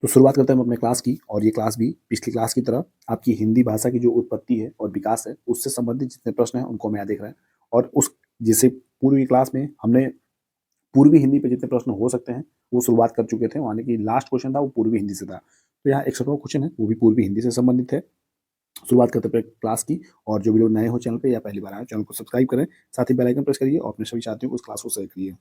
तो शुरुआत करते हैं हम अपने क्लास की, और ये क्लास भी पिछली क्लास की तरह आपकी हिंदी भाषा की जो उत्पत्ति है और विकास है, उससे संबंधित जितने प्रश्न हैं उनको हम यहाँ देख रहे हैं। और उस जैसे पूर्व की क्लास में हमने पूर्वी हिंदी पे जितने प्रश्न हो सकते हैं वो शुरुआत कर चुके थे, यानी कि लास्ट क्वेश्चन था वो पूर्वी हिंदी से था। तो यहाँ 61वां क्वेश्चन है, वो भी पूर्वी हिंदी से संबंधित है। शुरुआत करते हैं क्लास की, और जो भी लोग नए हो चैनल पे या पहली बार आए चैनल को सब्सक्राइब करें, साथ ही बेल आइकन प्रेस करिए और अपने सभी साथियों को उस क्लास को शेयर करिए।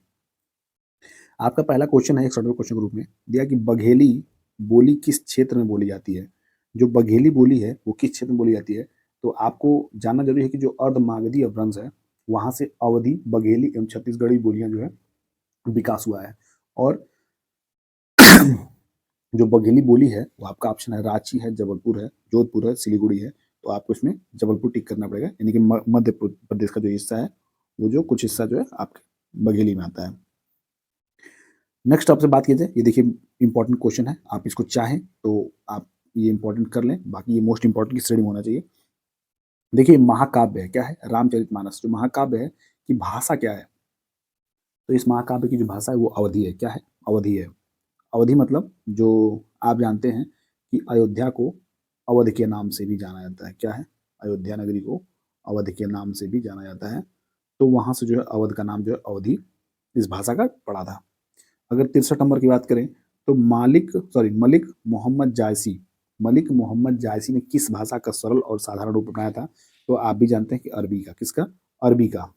आपका पहला क्वेश्चन है 61वें क्वेश्चन के रूप में दिया कि बघेली बोली किस क्षेत्र में बोली जाती है। जो बघेली बोली है वो किस क्षेत्र में बोली जाती है, तो आपको जानना जरूरी है कि जो अर्धमागधी अपभ्रंश है वहां से अवधी, बघेली एवं छत्तीसगढ़ी बोलियां जो है विकास हुआ है। और जो बघेली बोली है वो आपका ऑप्शन है रांची है, जबलपुर है, जोधपुर है, सिलीगुड़ी है। तो आपको इसमें जबलपुर टिक करना पड़ेगा, यानी कि मध्य प्रदेश का जो हिस्सा है वो जो कुछ हिस्सा जो है आपके बघेली में आता है। नेक्स्ट आपसे बात कीजिए, ये देखिए इंपॉर्टेंट क्वेश्चन है, आप इसको चाहें तो आप ये इंपॉर्टेंट कर लें, बाकी ये मोस्ट इंपॉर्टेंट की श्रेणी में होना चाहिए। देखिए महाकाव्य है क्या है, रामचरितमानस जो महाकाव्य है कि भाषा क्या है, तो इस महाकाव्य की जो भाषा है वो अवधी है। क्या है? अवधी है। अवधी मतलब जो आप जानते हैं कि अयोध्या को अवध के नाम से भी जाना जाता है। क्या है? अयोध्या नगरी को अवध के नाम से भी जाना जाता है। तो वहां से जो है अवध का नाम जो है अवधी इस भाषा का पड़ा था। अगर 63 नंबर की बात करें तो मलिक मोहम्मद जायसी, मलिक मोहम्मद जायसी ने किस भाषा का सरल और साधारण रूप अपनाया था, तो आप भी जानते हैं कि अरबी का। किसका? अरबी का।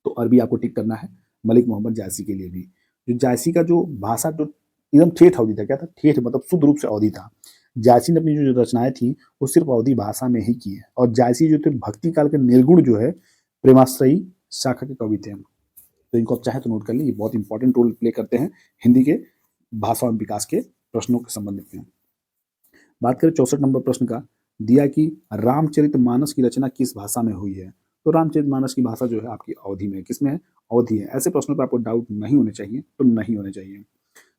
तो अरबी आपको टिक करना है मलिक मोहम्मद जायसी के लिए भी। जो जायसी का जो भाषा जो एकदम ठेठ अवधि था, क्या था? ठेठ मतलब शुद्ध रूप से अवधि था। जायसी ने अपनी जो रचनाएं थी वो सिर्फ अवधि भाषा में ही की है। और जायसी जो थे भक्ति काल के निर्गुण जो है प्रेमाश्रयी शाखा के कवि थे। तो इनको आप चाहे तो नोट कर लें, ये बहुत इंपॉर्टेंट रोल प्ले करते हैं हिंदी के भाषा और विकास के प्रश्नों के संबंधित में। बात करें 64 नंबर प्रश्न का, दिया कि रामचरितमानस की रचना किस भाषा में हुई है। तो रामचरितमानस की भाषा जो है आपकी अवधि में है। किसमें है? अवधि है। ऐसे प्रश्नों पर आपको डाउट नहीं होने चाहिए, तो नहीं होने चाहिए।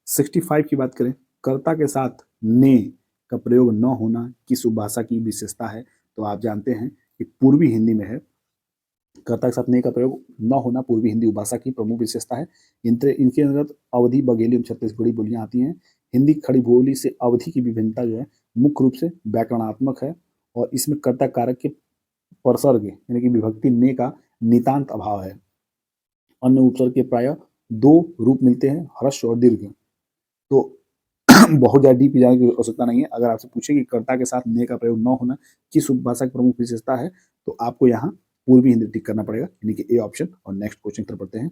65 की बात करें, कर्ता के साथ ने का प्रयोग न होना किस उपभाषा की विशेषता है, तो आप जानते हैं कि पूर्वी हिंदी में है। कर्ता के साथ ने का प्रयोग न होना पूर्वी हिंदी उपभाषा की प्रमुख विशेषता है। इनके अंतर्गत अवधी, बघेली और छत्तीसगढ़ी बोलियां आती हैं। हिंदी खड़ी बोली से अवधि की विभिन्नता जो है मुख्य रूप से व्याकरणात्मक है, और इसमें कर्ता कारक के परसर्ग यानी कि विभक्ति ने का नितांत अभाव है। अन्य उपसर्ग के प्राय दो रूप मिलते हैं, ह्रस्व और दीर्घ। तो बहुत ज्यादा डीप जाने की आवश्यकता नहीं है। अगर आपसे पूछे कि कर्ता के साथ ने का प्रयोग न होना किस उपभाषा की प्रमुख विशेषता है, तो आपको यहाँ पूर्वी हिंदी टिक करना पड़ेगा, यानी कि ए ऑप्शन। और नेक्स्ट क्वेश्चन की तरफ बढ़ते हैं।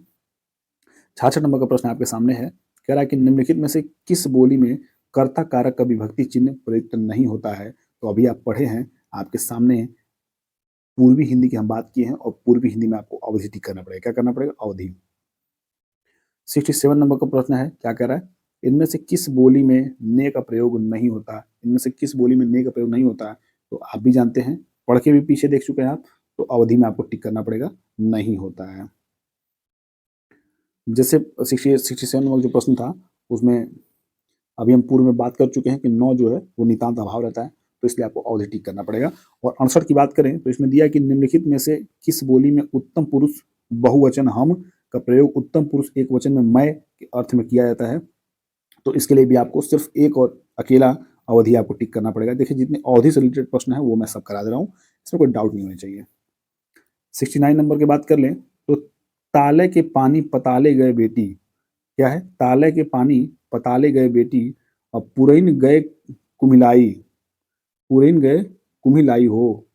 66 नंबर का प्रश्न आपके सामने है, कह रहा है कि निम्नलिखित में से किस बोली में कर्ता कारक का विभक्ति चिन्ह प्रयुक्त नहीं होता है। तो अभी आप पढ़े हैं, आपके सामने पूर्वी हिंदी की हम बात की है, और पूर्वी हिंदी में आपको अवधि टिक करना पड़ेगा। क्या करना पड़ेगा? अवधि। 67 नंबर का प्रश्न है, क्या कह रहा है, इनमें से किस बोली में ने का प्रयोग नहीं होता। इनमें से किस बोली में ने का प्रयोग नहीं होता है, तो आप भी जानते हैं, पढ़ के भी पीछे देख चुके हैं आप, तो अवधि में आपको टिक करना पड़ेगा, नहीं होता है। जैसे 67 नंबर जो प्रश्न था उसमें अभी हम पूर्व में बात कर चुके हैं कि नौ जो है वो नितांत अभाव रहता है, तो इसलिए आपको अवधि टिक करना पड़ेगा। और 68 की बात करें तो इसमें दिया कि निम्नलिखित में से किस बोली में उत्तम पुरुष बहुवचन हम का प्रयोग उत्तम पुरुष एक वचन में मैं के अर्थ में किया जाता है, तो इसके लिए भी आपको सिर्फ एक और अकेला अवधि आपको टिक करना पड़ेगा। देखिए जितने अवधि से रिलेटेड प्रश्न है वो मैं सब करा दे रहा हूँ, इसमें कोई डाउट नहीं होना चाहिए। 69 नंबर की बात कर लें तो ताले के पानी पताले गए बेटी। क्या है? ताले के पानी पताले गए बेटी, अब पुरैन गए कुमिलाई, पुरैन गए कुम्हिलाई हो,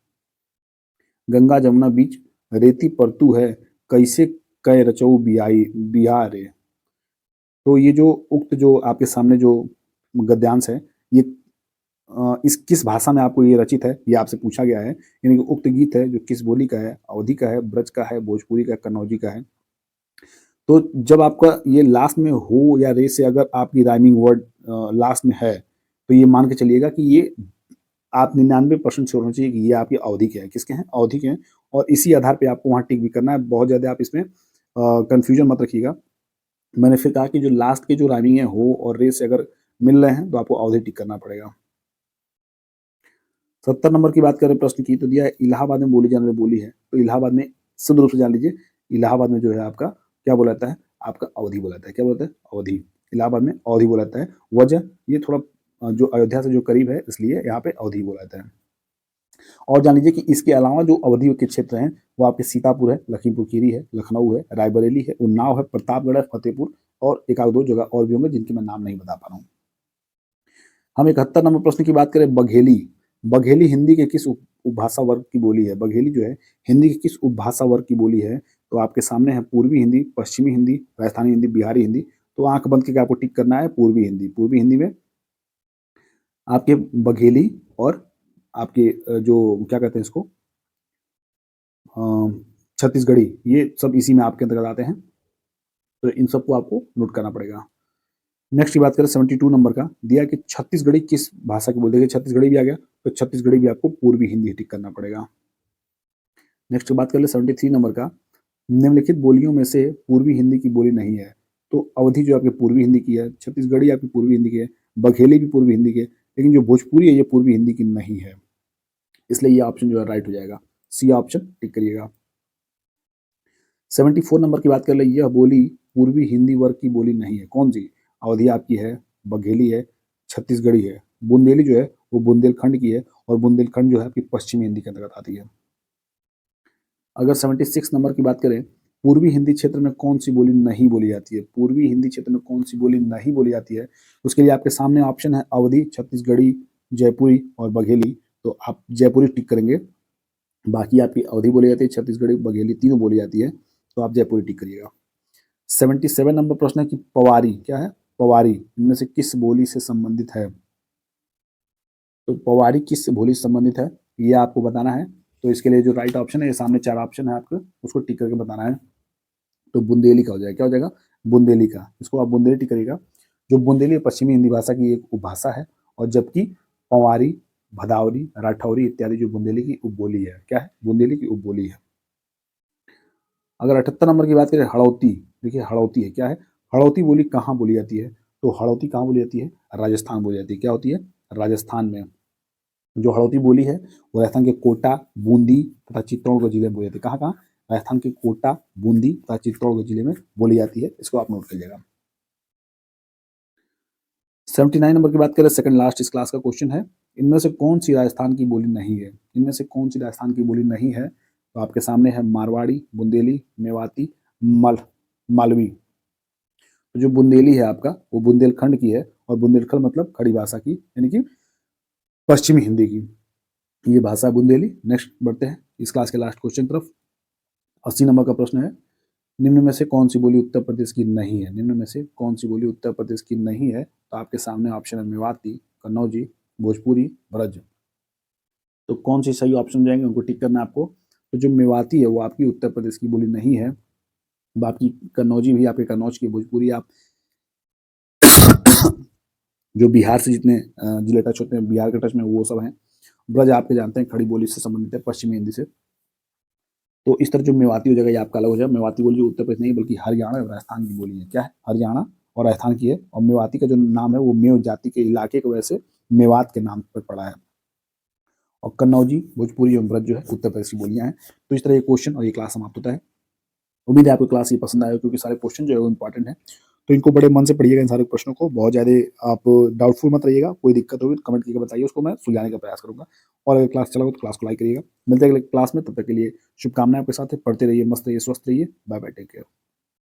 गंगा जमुना बीच रेती परतू है, कैसे कै रचऊ बियाई बिहार। तो ये जो उक्त जो आपके सामने जो गद्यांश है, ये इस किस भाषा में आपको ये रचित है, ये आपसे पूछा गया है। यानी कि उक्त गीत है जो किस बोली का है, अवधी का है, ब्रज का है, भोजपुरी का है, कन्नौजी का है। तो जब आपका ये लास्ट में हो या रे से अगर आपकी राइमिंग वर्ड लास्ट में है, तो ये मान के चलिएगा कि ये आप 99% श्योर होना चाहिए कि ये आपकी अवधि के हैं। किसके हैं? अवधि के हैं। और इसी आधार पे आपको वहाँ टिक भी करना है। बहुत ज़्यादा आप इसमें कंफ्यूजन मत रखिएगा। मैंने फिर कहा कि जो लास्ट के जो राइमिंग है हो और रे से अगर मिल रहे हैं तो आपको अवधि टिक करना पड़ेगा। 70 नंबर की बात करें प्रश्न की, तो दिया है इलाहाबाद में बोली जाने वाली बोली है। तो इलाहाबाद में शुद्ध रूप से जान लीजिए, इलाहाबाद में जो है आपका क्या बोला जाता है? आपका अवधि बोला जाता है। क्या बोलता है? अवधि। इलाहाबाद में अवधि बोला जाता है। वजह ये थोड़ा जो अयोध्या से जो करीब है, इसलिए यहाँ पे अवधी बोला जाता है। और जान लीजिए कि इसके अलावा जो अवधी के क्षेत्र हैं वो आपके सीतापुर है, लखीमपुर खीरी है, लखनऊ है, रायबरेली है, उन्नाव है, प्रतापगढ़ है, फतेहपुर और एक आध दो जगह और भी होंगे जिनके मैं नाम नहीं बता पा रहा हूँ। हम 71 नंबर प्रश्न की बात करें, बघेली। बघेली हिंदी के किस उपभाषा वर्ग की बोली है? बघेली जो है हिंदी के किस उपभाषा वर्ग की बोली है? तो आपके सामने है पूर्वी हिंदी, पश्चिमी हिंदी, राजस्थानी हिंदी, बिहारी हिंदी। तो आंख बंद करके आपको टिक करना है पूर्वी हिंदी। पूर्वी हिंदी में आपके बघेली और आपके जो क्या कहते हैं इसको, छत्तीसगढ़ी, ये सब इसी में आपके अंतर्गत आते हैं। तो इन सबको आपको नोट करना पड़ेगा। नेक्स्ट की बात करें 72 नंबर का, दिया कि छत्तीसगढ़ी किस भाषा की बोली? देखिए छत्तीसगढ़ी भी आ गया, तो छत्तीसगढ़ी भी आपको पूर्वी हिंदी टिक करना पड़ेगा। नेक्स्ट की बात कर ले 73 नंबर का, निम्नलिखित बोलियों में से पूर्वी हिंदी की बोली नहीं है। तो अवधी जो आपकी पूर्वी हिंदी की है, छत्तीसगढ़ी आपकी पूर्वी हिंदी की है, बघेली भी पूर्वी हिंदी की है, लेकिन जो भोजपुरी है ये पूर्वी हिंदी की नहीं है, इसलिए ये ऑप्शन जो है राइट हो जाएगा। सी ऑप्शन टिक करिएगा। 74 नंबर की बात कर ले, यह बोली पूर्वी हिंदी वर्ग की बोली नहीं है। कौन सी? अवधी आपकी है, बघेली है, छत्तीसगढ़ी है। बुंदेली जो है वो बुंदेलखंड की है और बुंदेलखंड जो है आपकी पश्चिमी हिंदी के अंतर्गत आती है। अगर 76 नंबर की बात करें, पूर्वी हिंदी क्षेत्र में कौन सी बोली नहीं बोली जाती है? पूर्वी हिंदी क्षेत्र में कौन सी बोली नहीं बोली जाती है? उसके लिए आपके सामने ऑप्शन है अवधी, छत्तीसगढ़ी, जयपुरी और बघेली। तो आप जयपुरी टिक करेंगे। बाकी आपकी अवधी बोली जाती है, छत्तीसगढ़ी, बघेली तीनों बोली जाती है, तो आप जयपुरी टिक करिएगा। 77 नंबर प्रश्न है कि पवारी क्या है? पवारी इनमें से किस बोली से संबंधित है? तो पवारी किस बोली से संबंधित है ये आपको बताना है। तो इसके लिए जो राइट ऑप्शन है, ये सामने 4 ऑप्शन है आपको, उसको टिक करके बताना है। तो बुंदेली का हो जाएगा। क्या हो जाएगा? बुंदेली का। इसको आप बुंदेली टिक करिएगा। जो बुंदेली पश्चिमी हिंदी भाषा की एक उपभाषा है, और जबकि पवारी, भदावरी, राठौरी इत्यादि जो बुंदेली की उपबोली है। क्या है? बुंदेली की उपबोली है। अगर 78 नंबर की बात करें, हड़ौती। देखिए हड़ौती है, क्या है? हड़ौती बोली कहाँ बोली जाती है? तो हड़ौती कहाँ बोली जाती है? राजस्थान बोली जाती है। क्या होती है? राजस्थान में। जो हड़ौती बोली है वो राजस्थान के कोटा, बूंदी तथा चित्तौड़गढ़ जिले में बोली जाती है। कहाँ कहाँ? राजस्थान के कोटा, बूंदी तथा चित्तौड़गढ़ जिले में बोली जाती है। इसको आप नोट करिएगा। 79 नंबर की बात करें, सेकंड लास्ट इस क्लास का क्वेश्चन है, इनमें से कौन सी राजस्थान की बोली नहीं है? इनमें से कौन सी राजस्थान की बोली नहीं है? तो आपके सामने है मारवाड़ी, बुंदेली, मेवाती, मालवी। तो जो बुंदेली है आपका वो बुंदेलखंड की है, और बुंदेलखंड मतलब खड़ी भाषा की, यानी कि पश्चिमी हिंदी की ये भाषा बुंदेली। नेक्स्ट बढ़ते हैं इस क्लास के लास्ट क्वेश्चन तरफ। 80 नंबर का प्रश्न है, निम्न में से कौन सी बोली उत्तर प्रदेश की नहीं है? निम्न में से कौन सी बोली उत्तर प्रदेश की नहीं है? तो आपके सामने ऑप्शन है मेवाती, कन्नौजी, भोजपुरी, ब्रज। तो कौन सी सही ऑप्शन जाएंगे उनको टिक करना है आपको। तो जो मेवाती है वो आपकी उत्तर प्रदेश की बोली नहीं है। बाकी कन्नौजी भी आपके कन्नौज की, भोजपुरी आप जो बिहार से जितने जिले टच होते हैं, बिहार के टच में वो सब हैं। ब्रज आपके जानते हैं खड़ी बोली से संबंधित है, पश्चिमी हिंदी से। तो इस तरह जो मेवाती हो जाएगा ये आपका अलग हो जाएगा। मेवाती बोली जो उत्तर प्रदेश नहीं बल्कि हरियाणा और राजस्थान की बोली है। क्या है? हरियाणा और राजस्थान की है। और मेवाती का जो नाम है वो मेव जाति के इलाके की वजह से मेवात के नाम पर पड़ा है। और कन्नौजी, भोजपुरी एवं ब्रज जो है उत्तर प्रदेश की बोलियां हैं। तो इस तरह ये क्वेश्चन और ये क्लास समाप्त होता है। उम्मीद है आपको क्लास ये पसंद आएगा, क्योंकि सारे क्वेश्चन जो है वो इंपॉर्टेंट है। तो इनको बड़े मन से पढ़िएगा, इन सारे प्रश्नों को। बहुत ज़्यादा आप डाउटफुल मत रहिएगा। कोई दिक्कत होगी तो कमेंट करके बताइए, उसको मैं सुलझाने का प्रयास करूंगा। और अगर क्लास चला हो तो क्लास को लाइक करिएगा। मिलते हैं अगले क्लास में, तब तक के लिए शुभकामनाएं आपके साथ है। पढ़ते रहिए, मस्त रहिए, स्वस्थ रहिए। Bye bye, take care.